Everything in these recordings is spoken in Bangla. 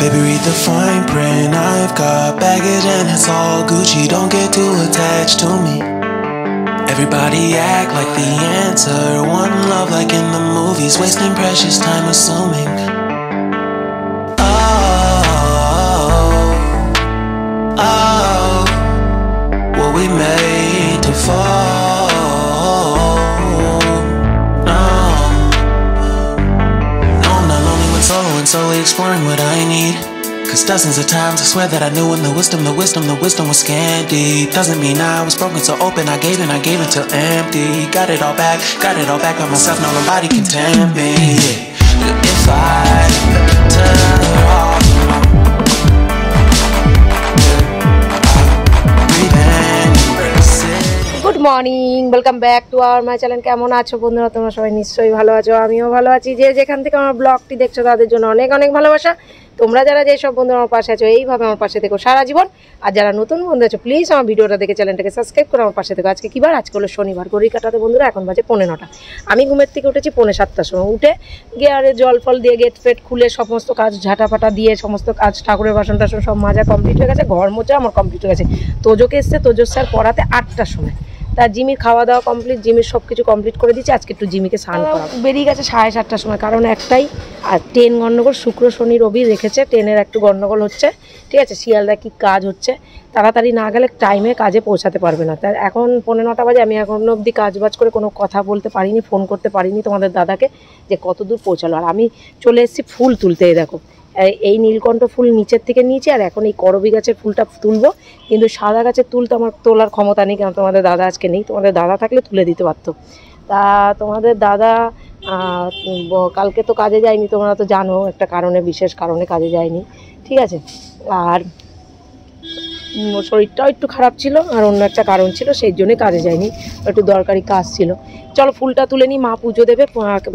Baby, read the fine print. I've got baggage and it's all Gucci. Don't get too attached to me. Everybody act like the answer. One love like in the movies. Wasting precious time assuming. What we made to fall. No, I'm not lonely when solo and solely exploring what I need. Cause dozens of times I swear that I knew when the wisdom was scanty. Doesn't mean I was broken so open. I gave it till empty. Got it all back by myself. Now nobody can tempt me. If I turn off good morning, welcome back to our my channel. কেমন আছো বন্ধুরা? তোমরা সবাই নিশ্চয়ই ভালো আছো, আমিও ভালো আছি। যে যেখান থেকে আমার ব্লগটি দেখছো তাদের জন্য অনেক অনেক ভালোবাসা। তোমরা যারা যেসব বন্ধু আমার পাশে আছো এইভাবে আমার পাশে থেকো সারা জীবন। আর যারা নতুন বন্ধু আছো প্লিজ আমার ভিডিওটা দেখে চ্যানেলটাকে সাবস্ক্রাইব করে আমার পাশে থেকো। আজকে কী বার? আজকে হলো শনিবার। ঘড়ি কাটাতে বন্ধুরা এখন বাজে 9:45। আমি ঘুমের থেকে উঠেছি 7:45 সময়। উঠে গিয়ে আরে জল ফল দিয়ে গেট ফেট খুলে সমস্ত কাজ ঝাঁটাফাটা দিয়ে সমস্ত কাজ ঠাকুরের বাসন টাসন সব মাজা কমপ্লিট হয়ে গেছে। ঘর মোচা আমার কমপ্লিট হয়ে গেছে। তোজোকে এসছে, তোজোর স্যার পড়াতে 8টার সময়। তার জিমির খাওয়া দাওয়া কমপ্লিট, জিমির সব কিছু কমপ্লিট করে দিচ্ছি। আজকে একটু জিমিকে স্নান করা বেরিয়ে গেছে 7:30টার সময়। কারণ একটাই, আর ট্রেন গণ্ডগোল শুক্র শনি রবি রেখেছে, ট্রেনের একটু গণ্ডগোল হচ্ছে। ঠিক আছে, শিয়ালদা কি কাজ হচ্ছে, তাড়াতাড়ি না গেলে টাইমে কাজে পৌঁছাতে পারবে না। তার এখন 9:45 বাজে। আমি এখনো অবধি কাজ বাজ করে কোনো কথা বলতে পারিনি, ফোন করতে পারিনি তোমাদের দাদাকে যে কত দূর পৌঁছালো। আর আমি চলে এসেছি ফুল তুলতে। দেখো এই নীলকণ্ঠ ফুল নিচের থেকে নিয়েছি, আর এখন এই করবী গাছের ফুলটা তুলবো। কিন্তু সাদা গাছের তুল তো আমার তোলার ক্ষমতা নেই, কারণ তোমাদের দাদা আজকে নেই। তোমাদের দাদা থাকলে তুলে দিতে পারতো। তা তোমাদের দাদা কালকে তো কাজে যায়নি, তোমরা তো জানো একটা কারণে, বিশেষ কারণে কাজে যায়নি। ঠিক আছে, আর শরীরটাও একটু খারাপ ছিল, আর অন্য একটা কারণ ছিল, সেই জন্যই কাজে যায়নি। একটু দরকারি কাজ ছিল। চলো ফুলটা তুলে নিই, মা পুজো দেবে।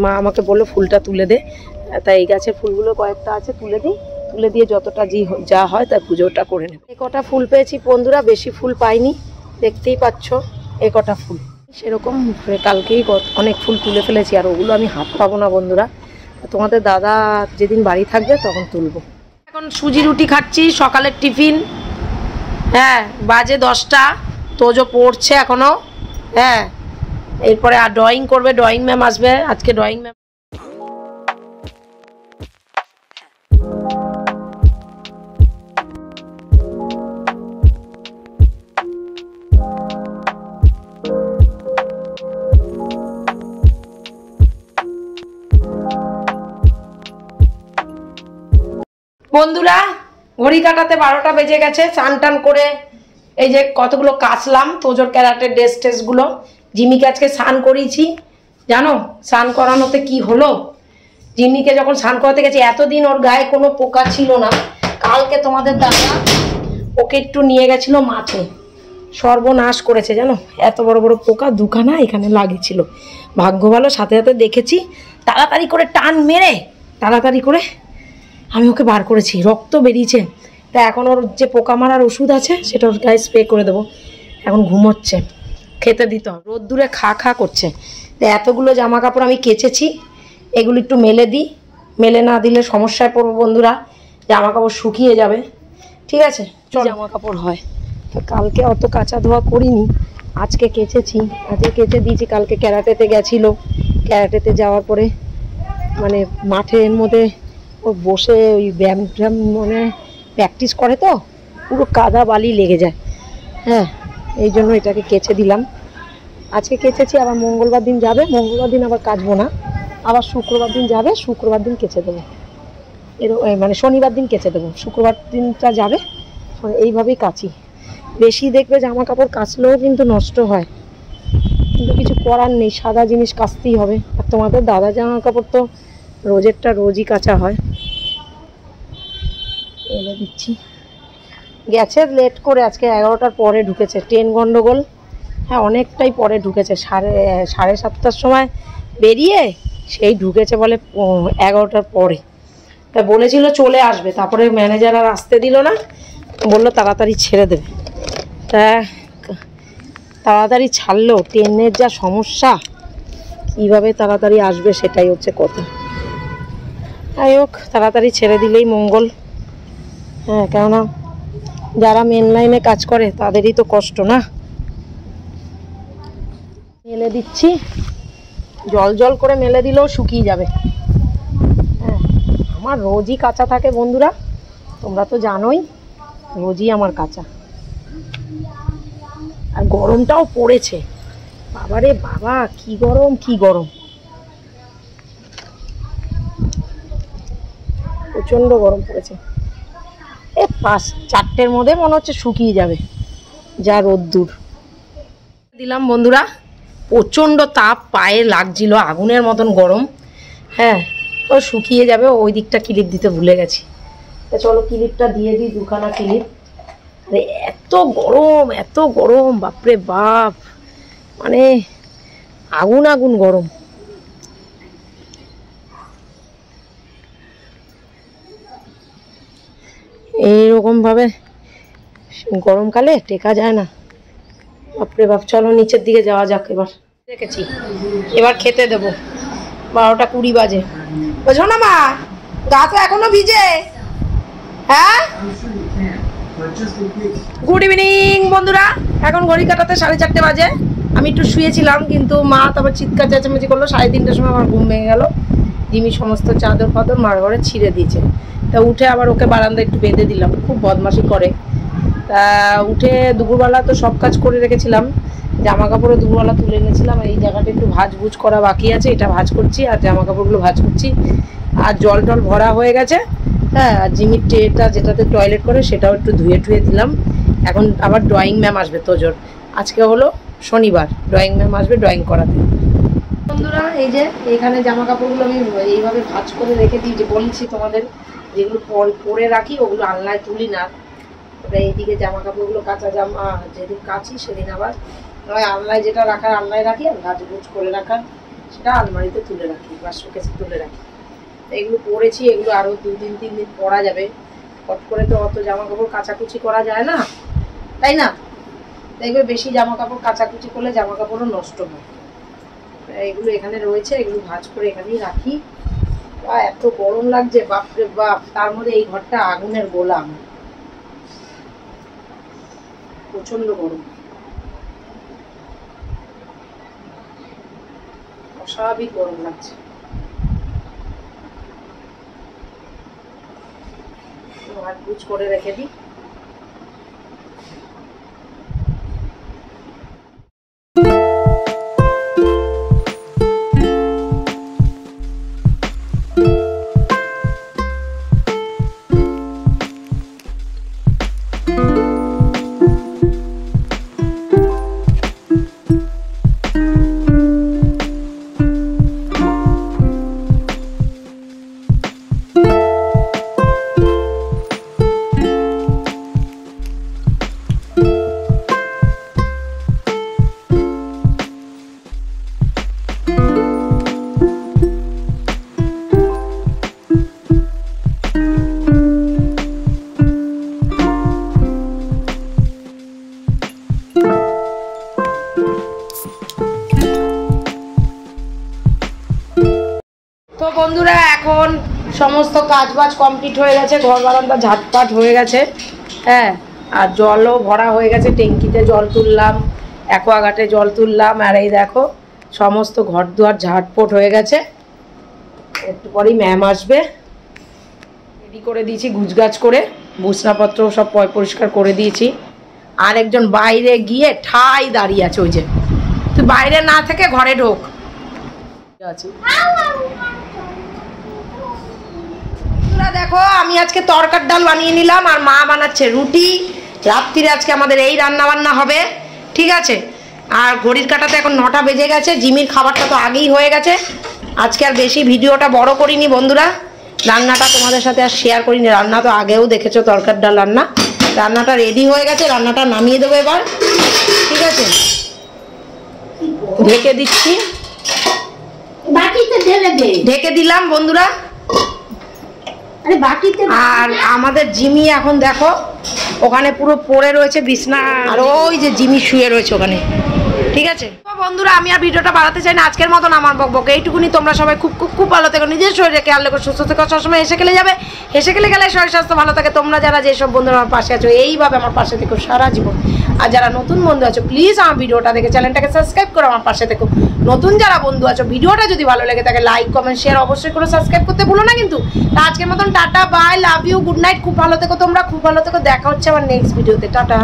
মা আমাকে বললো ফুলটা তুলে দে। তাই এই গাছের ফুলগুলো কয়েকটা আছে, তুলে দিই। তুলে দিয়ে যতটা যা হয় তাই পুজোটা করে নেব। এ কটা ফুল পেয়েছি বন্ধুরা, বেশি ফুল পাইনি, দেখতেই পাচ্ছ এ কটা ফুল। সেরকম কালকেই অনেক ফুল তুলে ফেলেছি, আর ওগুলো আমি হাত পাবো না বন্ধুরা। তোমাদের দাদা যেদিন বাড়ি থাকবে তখন তুলবো। এখন সুজি রুটি খাচ্ছি, সকালের টিফিন। হ্যাঁ, বাজে 10টা। তোজো পড়ছে এখনো। হ্যাঁ, এরপরে আর ড্রয়িং করবে, ড্রয়িং ম্যাম আসবে আজকে। ড্রয়িং ম্যাম বন্ধুরা, ঘড়ি কাটাতে 12টা বেজে গেছে। চান টান করে এই যে কতগুলো কাচলাম, তোজোর ক্যারাটের ড্রেস টেসগুলো। জিমিকে আজকে স্নান করিয়েছি। জানো স্নান করানোতে কি হলো? জিমিকে যখন স্নান করাতে গেছি, এতদিন ওর গায়ে কোনো পোকা ছিল না। কালকে তোমাদের দাদা ওকে একটু নিয়ে গেছিল মাঠে, সর্বনাশ করেছে জানো। এত বড় বড় পোকা দুখানা এখানে লাগেছিল। ভাগ্য ভালো, সাথে সাথে দেখেছি, তাড়াতাড়ি করে টান মেরে তাড়াতাড়ি করে আমি ওকে বার করেছি। রক্ত বেরিয়েছে। তা এখন ওর যে পোকা মারার ওষুধ আছে সেটা ওর গায়ে স্প্রে করে দেবো। এখন ঘুমোচ্ছে, খেতে দিতে হবে। রোদ্দুরে খা খা করছে। তা এতগুলো জামা কাপড় আমি কেচেছি, এগুলো একটু মেলে দিই। মেলে না দিলে সমস্যায় পড়বো বন্ধুরা, জামা কাপড় শুকিয়ে যাবে। ঠিক আছে, জামা কাপড় হয়। কালকে অত কাচা ধোয়া করিনি, আজকে কেচেছি। আজকে কেচে দিয়েছি। কালকে ক্যারাটেতে গেছিলো। ক্যারাটেতে যাওয়ার পরে মানে মাঠের মধ্যে ও বসে ওই ব্যায়াম ট্যায়াম মানে প্র্যাকটিস করে, তো পুরো কাদা বালি লেগে যায়। হ্যাঁ, এই জন্য এটাকে কেচে দিলাম। আজকে কেচেছি, আবার মঙ্গলবার দিন যাবে। মঙ্গলবার দিন আবার কাচবো না, আবার শুক্রবার দিন যাবে। শুক্রবার দিন কেচে দেবো। মানে শনিবার দিন কেচে দেবো, শুক্রবার দিনটা যাবে। এইভাবেই কাচি। বেশি দেখবে জামা কাপড় কাচলেও কিন্তু নষ্ট হয়, কিন্তু কিছু করার নেই, সাদা জিনিস কাচতেই হবে। আর তোমাদের দাদা জামা কাপড় তো রোজেরটা রোজই কাচা হয়। এনে দিচ্ছি। গেছে লেট করে, আজকে 11টার পরে ঢুকেছে। ট্রেন গন্ডগোল। হ্যাঁ, অনেকটাই পরে ঢুকেছে। 7:30টার সময় বেরিয়ে সেই ঢুকেছে বলে 11টার পরে। তা বলেছিল চলে আসবে, তারপরে ম্যানেজার আর আসতে দিল না, বললো তাড়াতাড়ি ছেড়ে দেবে। তা তাড়াতাড়ি ছাড়লো। ট্রেনের যা সমস্যা, কীভাবে তাড়াতাড়ি আসবে সেটাই হচ্ছে কথা। যাই হোক, তাড়াতাড়ি ছেড়ে দিলেই মঙ্গল। হ্যাঁ, কেননা যারা মেন লাইনে কাজ করে তাদেরই তো কষ্ট না। মেলে দিচ্ছি, জল জল করে মেলে দিলেও শুকিয়ে যাবে। হ্যাঁ, আমার রোজই কাঁচা থাকে বন্ধুরা, তোমরা তো জানোই, রোজই আমার কাঁচা। আর গরমটাও পড়েছে, বাবারে বাবা, কি গরম কি গরম, প্রচন্ড গরম পড়েছে। 5-4টের মধ্যে মনে হচ্ছে শুকিয়ে যাবে, যা রোদ্দুর দিলাম বন্ধুরা। প্রচন্ড তাপ, পায়ে লাগছিল, আগুনের মতন গরম। হ্যাঁ, ও শুকিয়ে যাবে। ওই দিকটা ক্লিপ দিতে ভুলে গেছি, চলো ক্লিপটা দিয়ে দিই, 2খানা ক্লিপ। আরে এত গরম, এত গরম, বাপরে বাপ, মানে আগুন আগুন গরম। এইরকম ভাবে গরমকালে টেকা যায় না, বাপরে বাপ। চলো নিচের দিকে যাওয়া যাক। এবার রেখেছি, এবার খেতে দেবো। 12টা 20 বাজে, বোঝো না মা, গা তো এখনো ভিজে। হ্যাঁ, গুড ইভিনিং বন্ধুরা। এখন ঘড়ি কাটাতে 4:30 বাজে। আমি একটু শুয়েছিলাম, কিন্তু মা তারপর চিৎকার চেঁচামেচি করলো। 3:30টার সময় আমার ঘুম ভেঙে গেল। জিমি সমস্ত চাদর ফাদর মার ঘরে ছিঁড়ে দিয়েছে। তা উঠে আবার ওকে বারান্দায় একটু বেঁধে দিলাম, খুব বদমাশি করে। তা উঠে দুপুরবেলা তো সব কাজ করে রেখেছিলাম, জামা কাপড়ও দুপুরবেলা তুলে এনেছিলাম। এই জায়গাটা একটু ভাঁজ ভুজ করা বাকি আছে, এটা ভাঁজ করছি, আর জামা কাপড়গুলো ভাঁজ করছি। আর জল টল ভরা হয়ে গেছে। হ্যাঁ, আর জিমির ট্রেটা যেটাতে টয়লেট করে সেটাও একটু ধুয়ে টুয়ে দিলাম। এখন আবার ড্রয়িং ম্যাম আসবে তোজোর, আজকে হলো শনিবার, ড্রয়িং ম্যাম আসবে ড্রয়িং করাতে। বন্ধুরা এই যে এখানে জামা কাপড়গুলো আমি এইভাবে ভাঁজ করে রেখে দিই, যে বলছি তোমাদের, যেগুলো পরে রাখি ওগুলো আলনায় তুলি না। এবার এইদিকে জামা কাপড়গুলো, কাঁচা জামা যেদিন কাচি সেদিন আবার নয় আলনায়, যেটা রাখার আলনায় রাখি, আর ভাঁজ ভুজ করে রাখার সেটা আলমারিতে তুলে রাখি বা শোকেসে তুলে রাখি। এগুলো পরেছি, এগুলো আরও 2-3 দিন পরা যাবে। হট করে তো অত জামা কাপড় কাচাকুচি করা যায় না, তাই না? দেখবে বেশি জামা কাপড় কাচাকুচি করলে জামা কাপড়ও নষ্ট হয়। এগুলো এখানে রয়েছে, এগুলো ভাঁজ করে এখানেই রাখি। এত গরম লাগছে, বাপরে বাপ। তার মধ্যে এই ঘরটা আগুনের গোলা, আমার প্রচন্ড গরম, অস্বাভাবিক গরম লাগছে। ভাঁজ ভুজ করে রেখে দিই। তো বন্ধুরা এখন সমস্ত কাজবাজ কমপ্লিট হয়ে গেছে, ঘর বারান্দা ঝাটপাট হয়ে গেছে। হ্যাঁ, আর জলও ভরা হয়ে গেছে, ট্যাঙ্কিতে জল তুললাম, অ্যাকোয়াগার্ডে জল তুললাম। আর এই দেখো সমস্ত ঘর দুয়ার ঝাটপট হয়ে গেছে। একটু পরেই ম্যাম আসবে। রেডি করে দিয়েছি গুছগাছ করে, বিছনাপত্র সব পরিষ্কার করে দিয়েছি। আর একজন বাইরে গিয়ে ঠাই দাঁড়িয়ে আছে, ওই যে, তুই বাইরে না থেকে ঘরে ঢোক। দেখো আমি আজকে তরকার ডাল বানিয়ে নিলাম, আর মা বানাচ্ছে রুটি। রাত্রিরে আজকে আমাদের এই রান্না বান্না হবে, ঠিক আছে? আর ঘড়ির কাঁটাতে এখন 9টা বেজে গেছে। জিমির খাবারটা তো আগেই হয়ে গেছে। আজকে আর বেশি ভিডিওটা বড় করিনি বন্ধুরা, রান্নাটা তোমাদের সাথে আর শেয়ার করিনি। রান্না তো আগেও দেখেছো, তরকার ডাল রান্না। রান্নাটা রেডি হয়ে গেছে, রান্নাটা নামিয়ে দেবো এবার, ঠিক আছে? ঢেকে দিচ্ছি, ঢেকে দিলাম বন্ধুরা। আর আমাদের জিমি এখন দেখো ওখানে পুরো পড়ে রয়েছে বিছনা, আর ওই যে জিমি শুয়ে রয়েছে ওখানে, ঠিক ঠিক আছে তো বন্ধুরা আমি আর ভিডিওটা বাড়াতে চাই না, আজকের মতন আমার বকবকে এইটুকুনি। তোমরা সবাই খুব খুব খুব ভালো থেকো, নিজের শরীরে খেয়াল রেখো, সুস্থ থেকো, সবসময় হেসে খেলে যাবে, হেসে খেলে গেলে শরীর স্বাস্থ্য ভালো থাকে। তোমরা যারা যেসব বন্ধুরা আমার পাশে আছো এইভাবে আমার পাশে থেকো সারা জীবন। আর যারা নতুন বন্ধু আছো প্লিজ আমার ভিডিওটা দেখে চ্যানেলটাকে সাবস্ক্রাইব করো, আমার পাশে থেকো। নতুন যারা বন্ধু আছো ভিডিওটা যদি ভালো লেগে থাকে লাইক কমেন্ট শেয়ার অবশ্যই করে সাবস্ক্রাইব করতে ভুলো না কিন্তু। আজকের মতন ta-ta bye, love you, good night, খুব ভালো থেকো তোমরা, খুব ভালো থেকো। দেখা হচ্ছে আমার নেক্সট ভিডিওতে, টাটা।